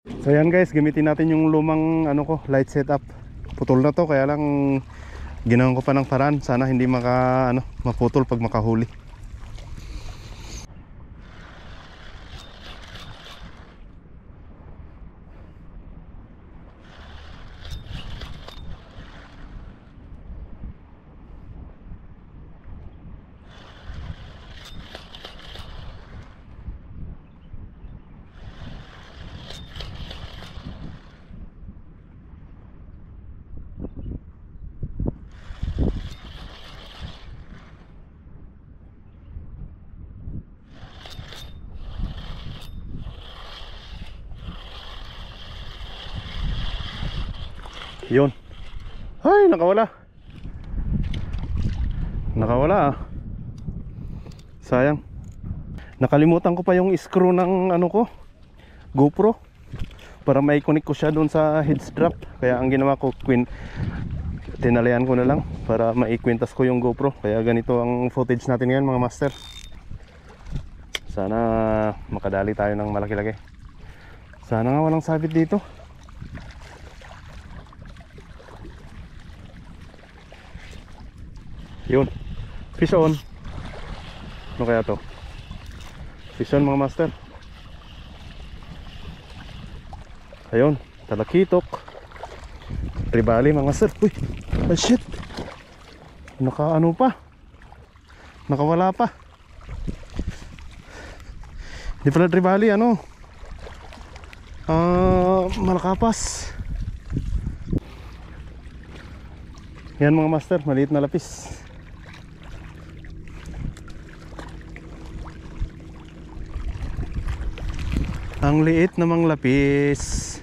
So yan guys, gamitin natin yung lumang ano ko, light setup. Putol na to, kaya lang ginawan ko pa ng paraan. Sana hindi maputol pag makahuli. Yun. Ay, nakawala. Nakawala ah. Sayang. Nakalimutan ko pa yung screw ng ano ko, GoPro, para mai-connect ko siya doon sa head strap. Kaya ang ginawa ko, tinalayan ko na lang para maikwintas ko yung GoPro. Kaya ganito ang footage natin ngayon mga master. Sana makadali tayo ng malaki-laki. Sana nga walang sabit dito. Yun, fish on. Ano kaya to? Fish on mga master. Ayun, talakitok. Tribali mga master. Uy, oh shit. Nakaano pa, nakawala pa. Hindi pala tribali, ano, malakapas. Yan mga master, maliit na lapis. Ang liit namang lapis.